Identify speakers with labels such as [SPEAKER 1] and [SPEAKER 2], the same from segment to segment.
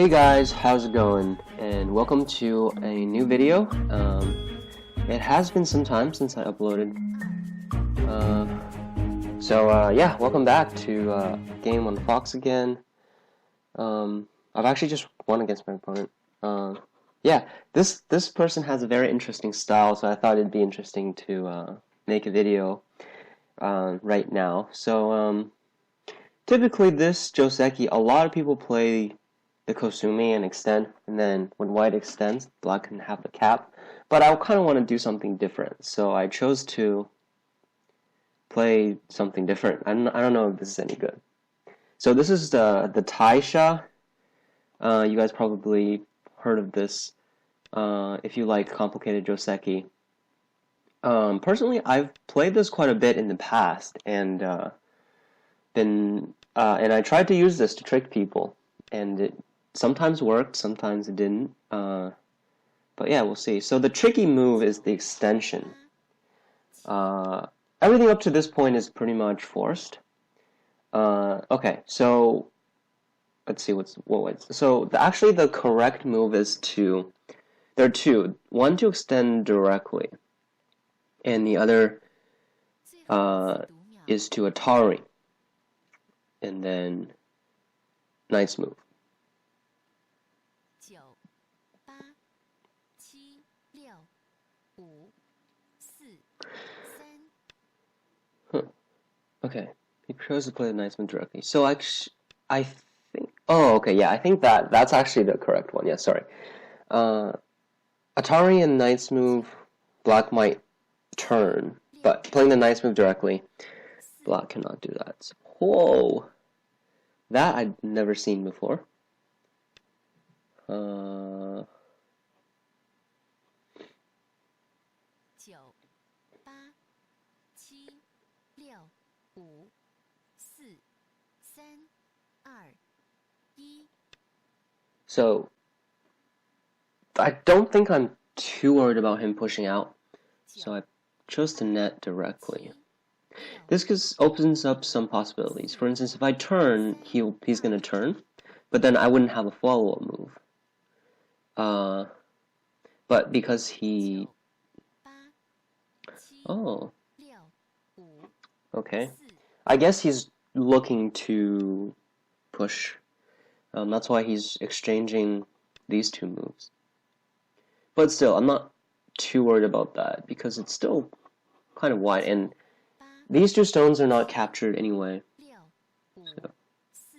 [SPEAKER 1] Hey guys, how's it going? And welcome to a new video. It has been some time since I uploaded. Yeah, welcome back to game on Fox again. I've actually just won against my opponent. Yeah, this person has a very interesting style, so I thought it'd be interesting to make a video right now. So typically this joseki, a lot of people play the Kosumi and extend, and then when white extends, black can have the cap. But I kind of want to do something different, so I chose to play something different. I don't know if this is any good. So this is the Taisha. You guys probably heard of this if you like complicated joseki. Personally, I've played this quite a bit in the past, and and I tried to use this to trick people, and it sometimes worked, sometimes it didn't. But yeah, we'll see. So the tricky move is the extension. Everything up to this point is pretty much forced. Okay, so let's see actually the correct move is there are two. One to extend directly, and the other is to Atari, and then nice move. Okay, he chose to play the nice move directly. So I think. Oh, okay, yeah, I think that's actually the correct one. Yeah, sorry. Atari and nice move, black might turn, but playing the nice move directly, black cannot do that. So, whoa, that I'd never seen before. So, I don't think I'm too worried about him pushing out, so I chose to net directly. This opens up some possibilities. For instance, if I turn, he's going to turn, but then I wouldn't have a follow-up move. But because he... Oh. Okay. I guess he's looking to push. That's why he's exchanging these two moves. But still, I'm not too worried about that, because it's still kind of wide, and these two stones are not captured anyway. So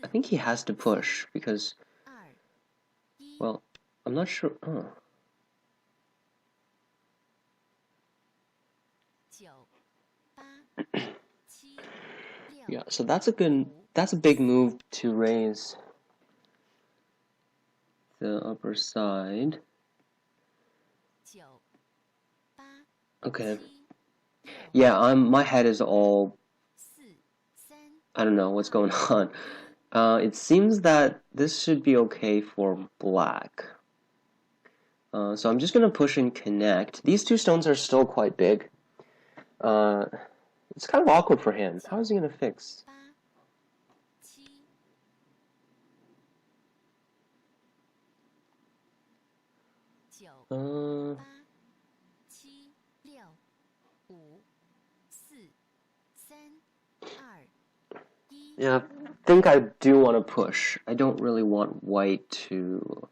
[SPEAKER 1] I think he has to push, because, well, I'm not sure. Oh. Yeah, so that's a big move to raise the upper side. Okay. Yeah, my head is all, I don't know what's going on. It seems that this should be okay for black. So I'm just going to push and connect. These two stones are still quite big. It's kind of awkward for him. How is he going to fix? Yeah, I think I do want to push. I don't really want white to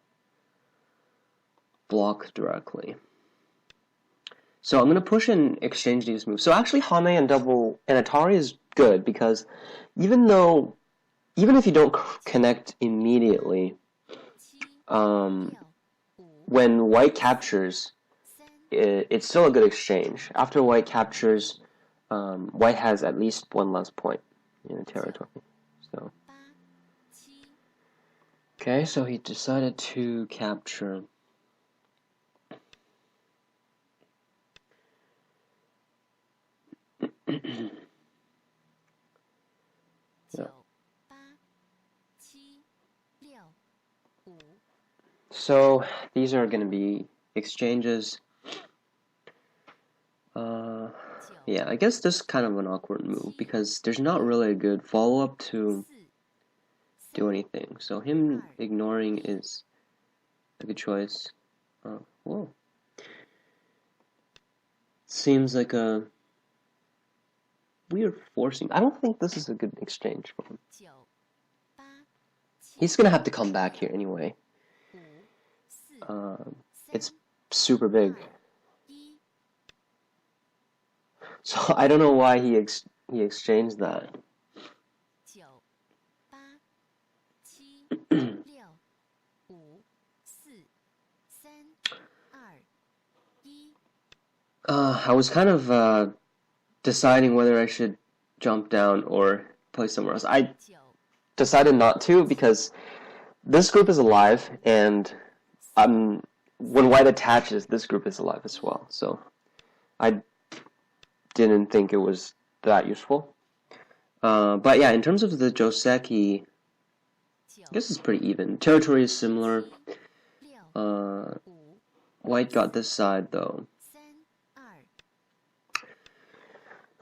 [SPEAKER 1] block directly. So I'm going to push and exchange these moves. So actually Hame and Atari is good, because even if you don't connect immediately, when white captures, it's still a good exchange. After white captures, white has at least one less point in the territory. So, okay, so he decided to capture. Yeah. So these are going to be exchanges. Yeah, I guess this is kind of an awkward move, because there's not really a good follow-up to do anything. So him ignoring is a good choice. Whoa. Seems like a weird forcing. I don't think this is a good exchange for him. He's gonna have to come back here anyway. It's super big. So I don't know why he exchanged that. I was kind of deciding whether I should jump down or play somewhere else. I decided not to because this group is alive, and when white attaches, this group is alive as well. So I didn't think it was that useful. But yeah, in terms of the joseki, I guess it's pretty even. Territory is similar. White got this side though.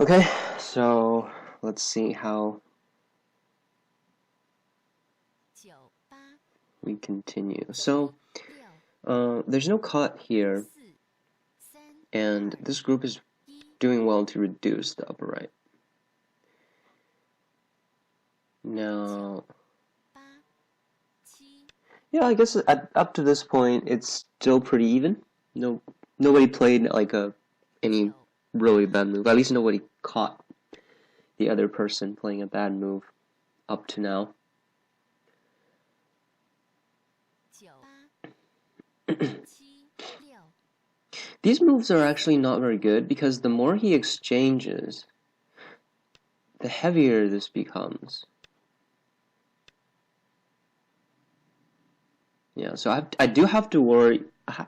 [SPEAKER 1] Okay, so let's see how we continue. So there's no cut here, and this group is doing well to reduce the upper right. Now, yeah, I guess up to this point, it's still pretty even. Nobody played like any really bad move. At least nobody caught the other person playing a bad move up to now. These moves are actually not very good because the more he exchanges, the heavier this becomes. Yeah, so I do have to worry.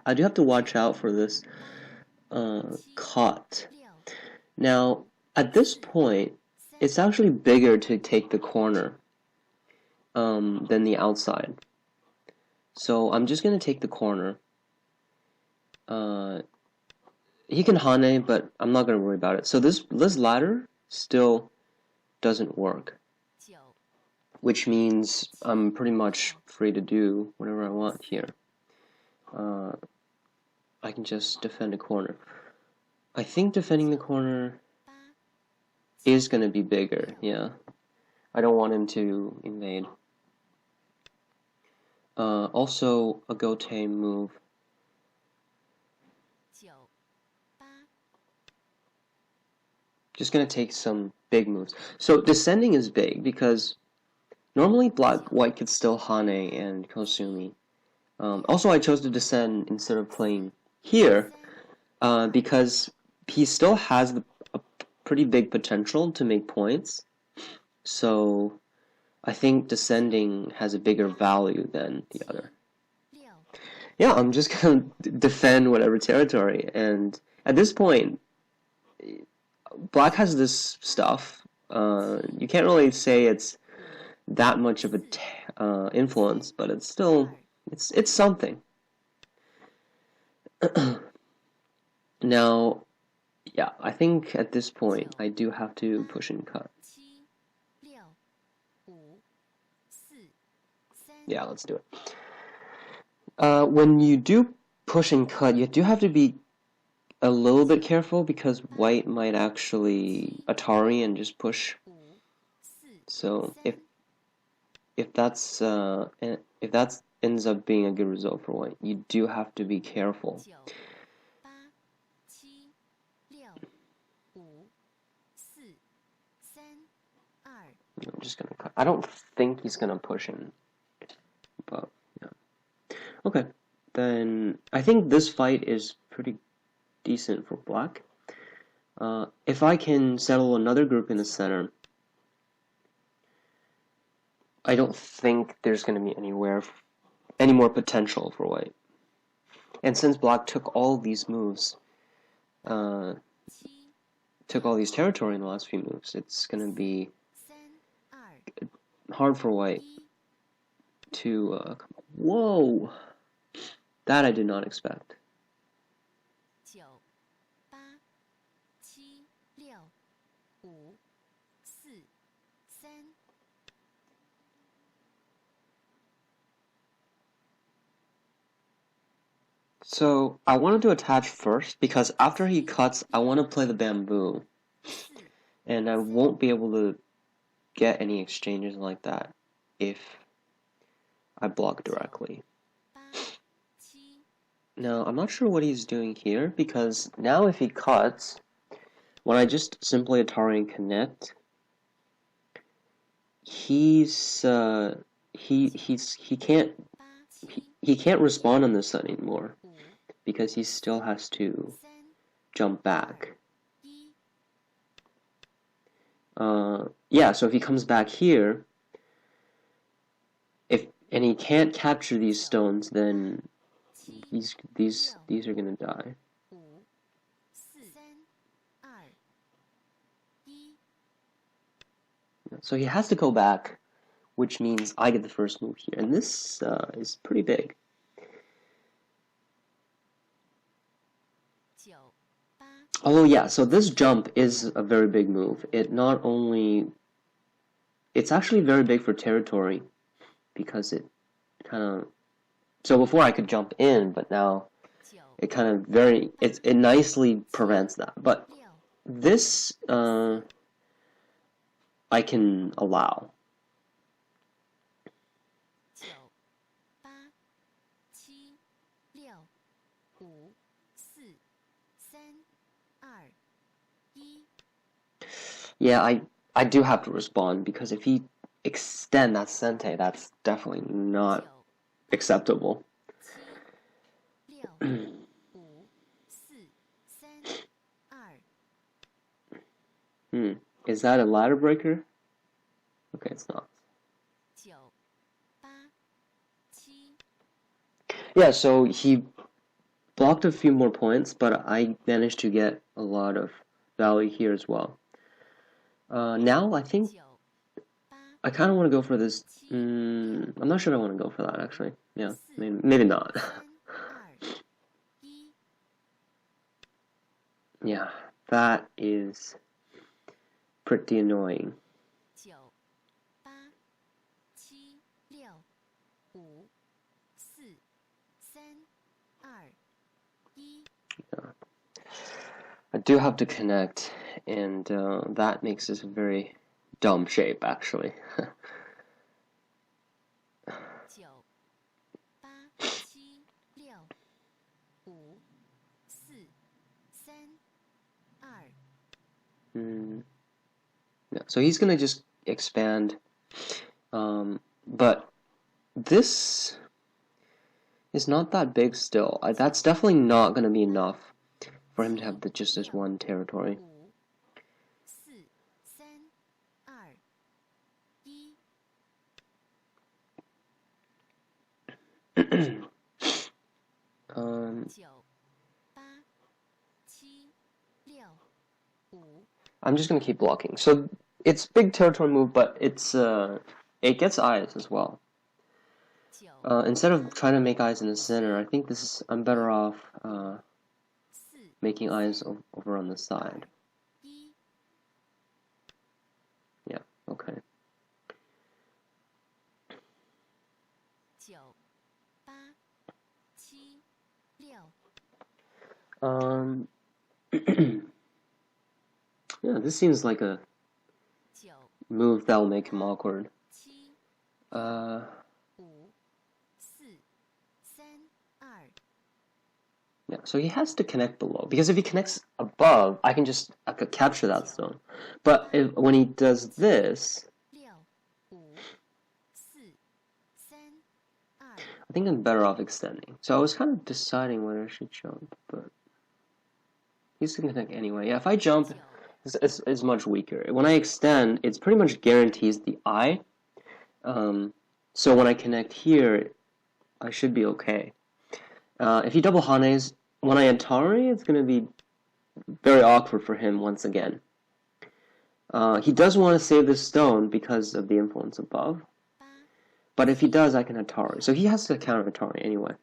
[SPEAKER 1] I do have to watch out for this cut. Now, at this point, it's actually bigger to take the corner than the outside. So I'm just gonna take the corner. He can hane, but I'm not gonna worry about it. So this ladder still doesn't work, which means I'm pretty much free to do whatever I want here. I can just defend a corner. I think defending the corner is going to be bigger, yeah. I don't want him to invade. Also, a gote move. Just going to take some big moves. So descending is big because normally white could still hane and kosumi. Also, I chose to descend instead of playing here because he still has a pretty big potential to make points. So I think descending has a bigger value than the other. Yeah, I'm just gonna defend whatever territory, and at this point, black has this stuff. You can't really say it's that much of a influence, but it's still it's something. Now, yeah, I think at this point I do have to push and cut. Yeah, let's do it. When you do push and cut, you do have to be a little bit careful because white might actually Atari and just push. So if that's ends up being a good result for white, you do have to be careful. I'm just gonna cut. I don't think he's gonna push in, but yeah. Okay, then I think this fight is pretty decent for black. If I can settle another group in the center, I don't think there's gonna be any more potential for white. And since black took all these moves, took all these territory in the last few moves, it's gonna be hard for white to whoa, that I did not expect. So I wanted to attach first because after he cuts, I want to play the bamboo. And I won't be able to get any exchanges like that if I block directly. Now, I'm not sure what he's doing here because now if he cuts, when I just simply Atari and connect, he can't respond on this side anymore because he still has to jump back. Yeah, so if he comes back here, and he can't capture these stones, then these are gonna die. So he has to go back, which means I get the first move here, and this is pretty big. Oh yeah, so this jump is a very big move. It's actually very big for territory because it kind of, so before I could jump in, but now it kind of it nicely prevents that. But this I can allow. Yeah, I do have to respond because if he extend that sente, that's definitely not acceptable. Is that a ladder breaker? Okay, it's not. Yeah, so he blocked a few more points, but I managed to get a lot of value here as well. Now I think I kind of want to go for this. I'm not sure I want to go for that actually. Yeah, maybe not. Yeah, that is pretty annoying. Yeah. I do have to connect, and that makes this a very dumb shape actually. Yeah, so he's gonna just expand, but this is not that big still. That's definitely not gonna be enough for him to have just this one territory. I'm just gonna keep blocking. So it's big territory move, but it gets eyes as well. Instead of trying to make eyes in the center, I think I'm better off making eyes over on the side. Yeah, okay. Yeah, this seems like a move that'll make him awkward. Yeah, so he has to connect below, because if he connects above, I could capture that stone. But when he does this, I think I'm better off extending. So I was kind of deciding whether I should jump, but he's gonna connect anyway. Yeah, if I jump, it's much weaker. When I extend, it's pretty much guarantees the eye. So when I connect here, I should be okay. If he double hanes, when I Atari, it's going to be very awkward for him once again. He does want to save this stone because of the influence above. But if he does, I can Atari. So he has to counter Atari anyway.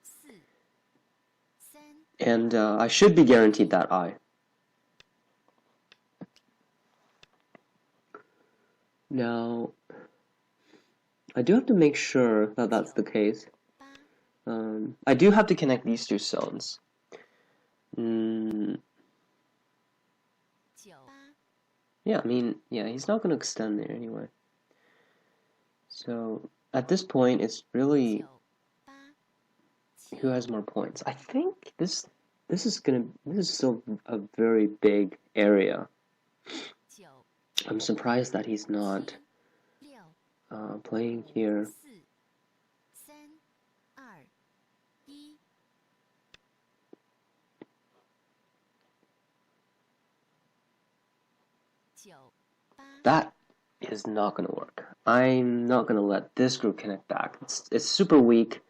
[SPEAKER 1] And I should be guaranteed that eye. Now, I do have to make sure that that's the case. I do have to connect these two zones. Yeah, I mean, yeah, he's not going to extend there anyway. So at this point, it's really who has more points. I think this is still a very big area. I'm surprised that he's not playing here. That is not going to work. I'm not going to let this group connect back. It's super weak.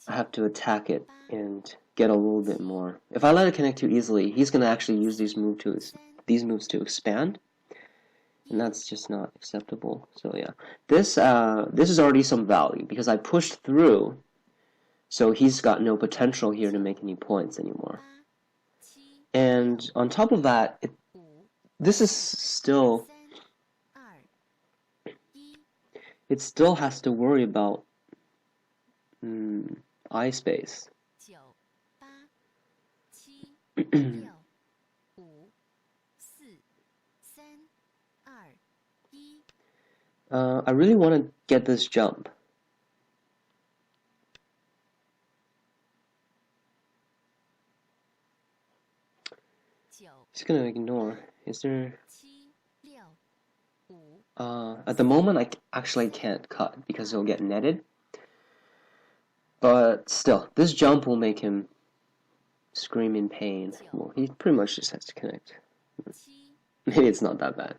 [SPEAKER 1] I have to attack it and get a little bit more. If I let it connect too easily, he's going to actually use these moves to expand, and that's just not acceptable. So yeah, this is already some value because I pushed through, so he's got no potential here to make any points anymore. And on top of that, this is still. It still has to worry about eye space. I really want to get this jump. Just gonna ignore. Is there? At the moment, I actually can't cut because it'll get netted. But still, this jump will make him scream in pain. Well, he pretty much just has to connect. Maybe it's not that bad.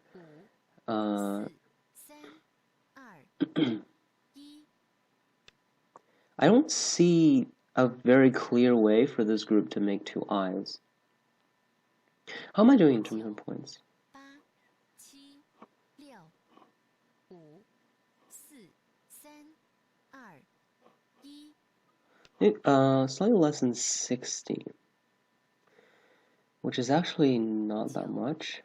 [SPEAKER 1] I don't see a very clear way for this group to make two eyes. How am I doing in terms of points? Slightly less than 60, which is actually not that much.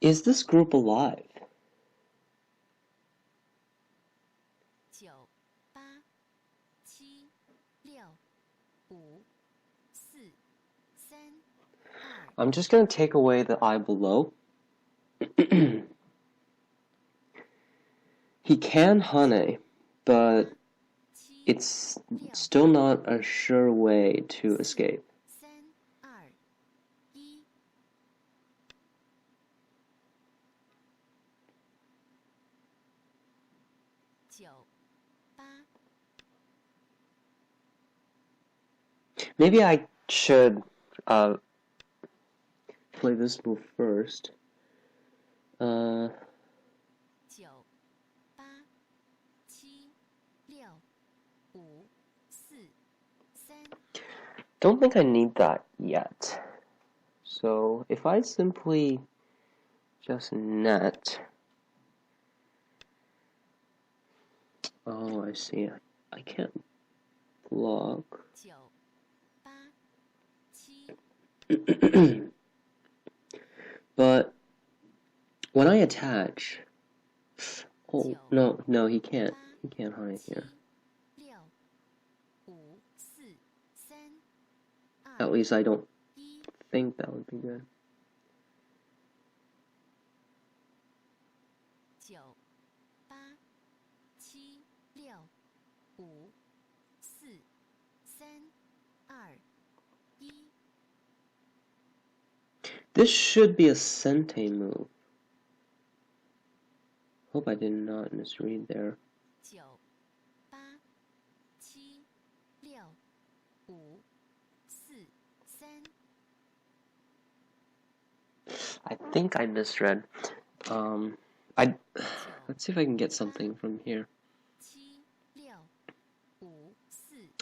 [SPEAKER 1] Is this group alive? I'm just going to take away the eye below. He can Hane, but it's still not a sure way to escape. Maybe I should play this move first. Don't think I need that yet. So if I simply just net. Oh, I see. I can't block. But when I attach, oh no, he can't hide here. At least I don't think that would be good. This should be a sente move. Hope I did not misread there. I think I misread. Let's see if I can get something from here.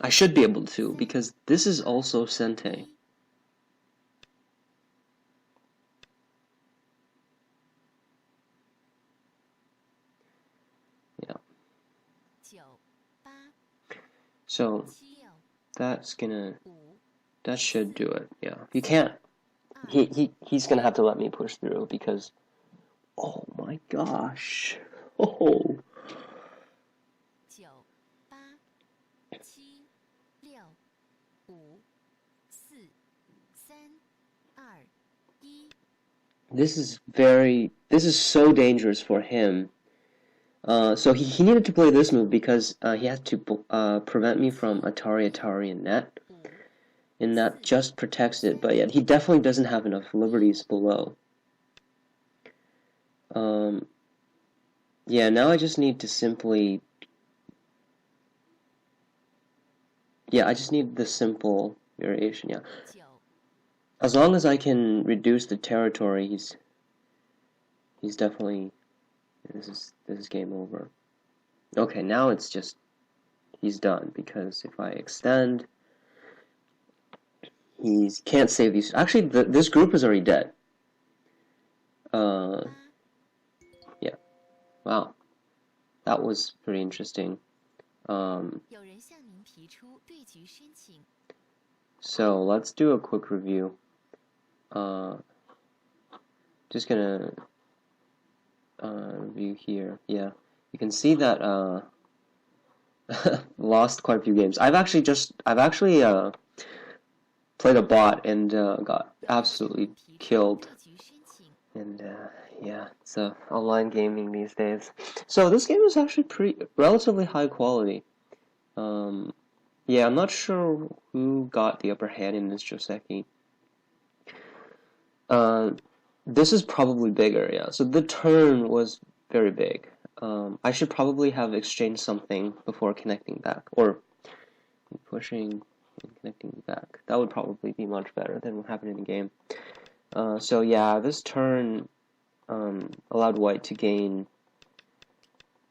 [SPEAKER 1] I should be able to, because this is also sente. So that should do it. Yeah, you can't. He's gonna have to let me push through because. Oh my gosh! Oh.
[SPEAKER 2] 9、8、7、6、5、4、3、2、1。This
[SPEAKER 1] is so dangerous for him. So he needed to play this move because he had to prevent me from Atari and net. And that just protects it, but yet he definitely doesn't have enough liberties below. Yeah, now I just need to simply... Yeah, I just need the simple variation, yeah. As long as I can reduce the territory, he's definitely... This is game over. Okay, now it's just... He's done, because if I extend... He can't save these... Actually, this group is already dead. Yeah. Wow. That was pretty interesting. So let's do a quick review. Just gonna review here. Yeah, you can see that lost quite a few games. I've actually played a bot and got absolutely killed. And yeah, it's online gaming these days. So this game is actually relatively high quality. Yeah, I'm not sure who got the upper hand in this joseki. This is probably bigger, yeah. So the turn was very big. I should probably have exchanged something before connecting back, or pushing and connecting back. That would probably be much better than what happened in the game. So yeah, this turn allowed white to gain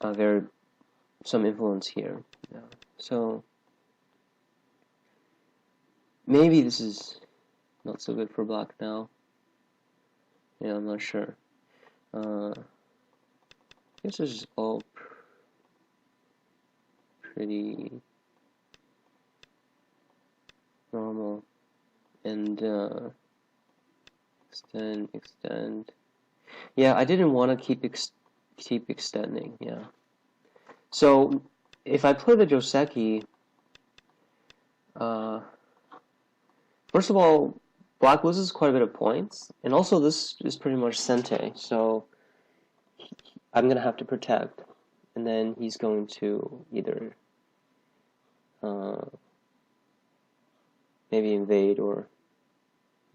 [SPEAKER 1] some influence here. Yeah. So maybe this is not so good for black now. Yeah, I'm not sure. This is all pretty normal. And extend. Yeah, I didn't want to keep extending. Yeah. So if I play the joseki, first of all, black loses quite a bit of points, and also this is pretty much sente, so I'm going to have to protect, and then he's going to either maybe invade or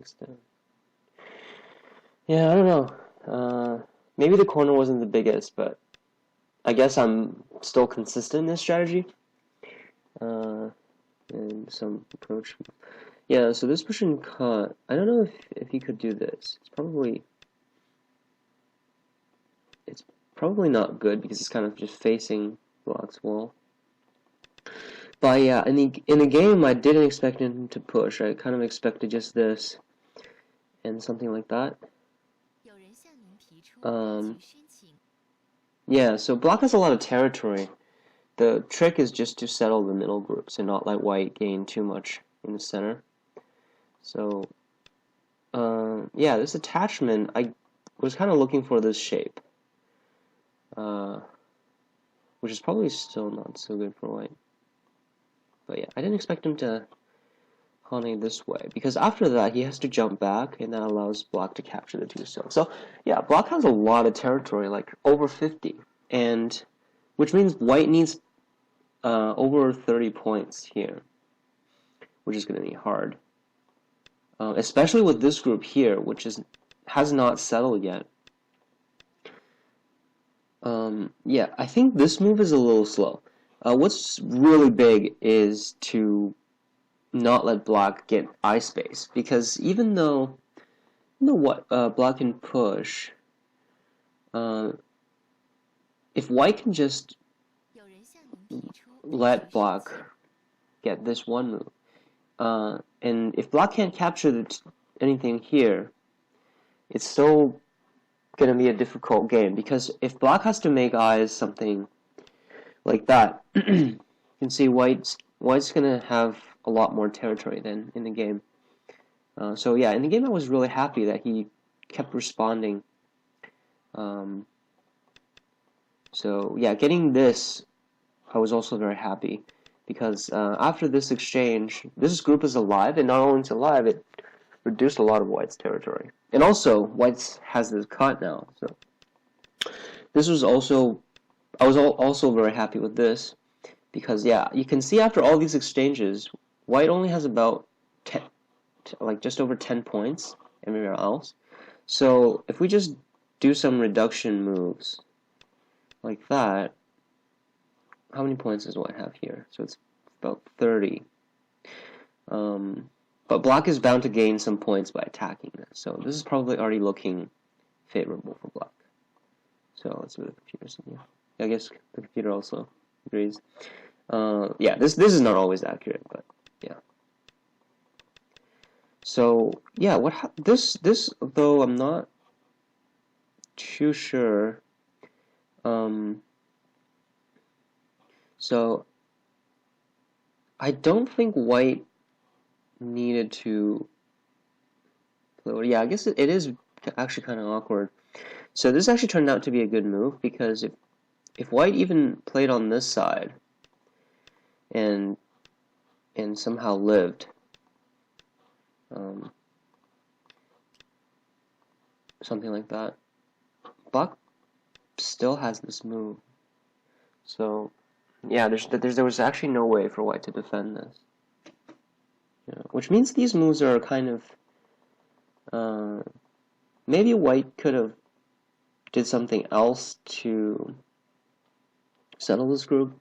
[SPEAKER 1] extend. Yeah, I don't know. Maybe the corner wasn't the biggest, but I guess I'm still consistent in this strategy. And some approach. Yeah, so this person caught. I don't know if he could do this. It's probably not good because it's kind of just facing black's wall. But yeah, in the game, I didn't expect him to push. I kind of expected just this and something like that. Yeah, so black has a lot of territory. The trick is just to settle the middle groups and not let white gain too much in the center. So, yeah, this attachment, I was kind of looking for this shape, which is probably still not so good for white. But yeah, I didn't expect him to hane this way, because after that, he has to jump back, and that allows black to capture the two stones. So, yeah, black has a lot of territory, like over 50, and which means white needs over 30 points here, which is going to be hard. Especially with this group here, which has not settled yet. Yeah, I think this move is a little slow. What's really big is to not let black get eye space, because even though what black can push, if white can just let black get this one move, and if black can't capture anything here, it's still going to be a difficult game, because if black has to make eyes something like that, you can see white White's gonna have a lot more territory than in the game. So yeah, in the game I was really happy that he kept responding. So yeah, getting this, I was also very happy because after this exchange, this group is alive, and not only it's alive, it reduced a lot of White's territory. And also, White's has this cut now, so this was also, I was also very happy with this because yeah, you can see after all these exchanges, White only has about 10, like just over 10 points everywhere else. So if we just do some reduction moves like that, how many points does White have here? So it's about 30. But Black is bound to gain some points by attacking this. So this is probably already looking favorable for Black. So let's see what the computer says. Yeah, I guess the computer also agrees. Yeah, this is not always accurate, but yeah. So yeah, this though I'm not too sure. So I don't think White needed to play. Yeah, I guess it is actually kind of awkward. So this actually turned out to be a good move because if White even played on this side and somehow lived, something like that, Black still has this move. So yeah, there was actually no way for White to defend this. Yeah, which means these moves are kind of maybe White could have did something else to settle this group,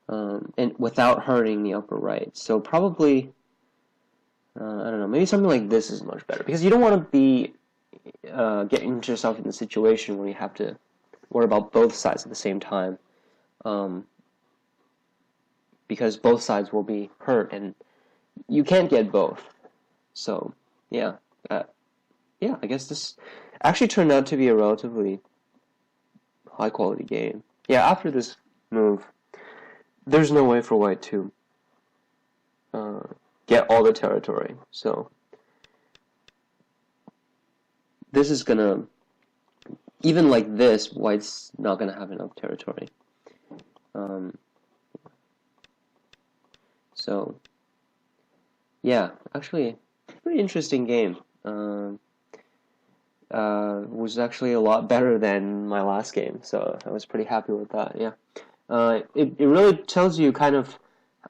[SPEAKER 1] and without hurting the upper right. So probably, I don't know, maybe something like this is much better because you don't want to be getting yourself in the situation where you have to worry about both sides at the same time, because both sides will be hurt and you can't get both. So yeah, yeah, I guess this actually turned out to be a relatively high quality game. Yeah, after this move, there's no way for White to get all the territory. So this is gonna, even like this, White's not gonna have enough territory. So yeah, actually, pretty interesting game. Was actually a lot better than my last game, so I was pretty happy with that. Yeah, it really tells you kind of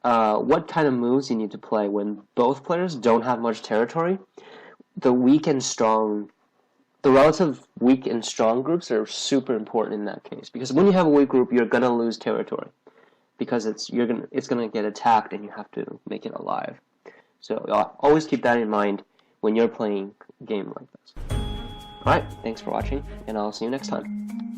[SPEAKER 1] what kind of moves you need to play when both players don't have much territory. The relative weak and strong groups are super important in that case because when you have a weak group, you're gonna lose territory because it's gonna get attacked and you have to make it alive. So always keep that in mind when you're playing a game like this. Alright, thanks for watching, and I'll see you next time.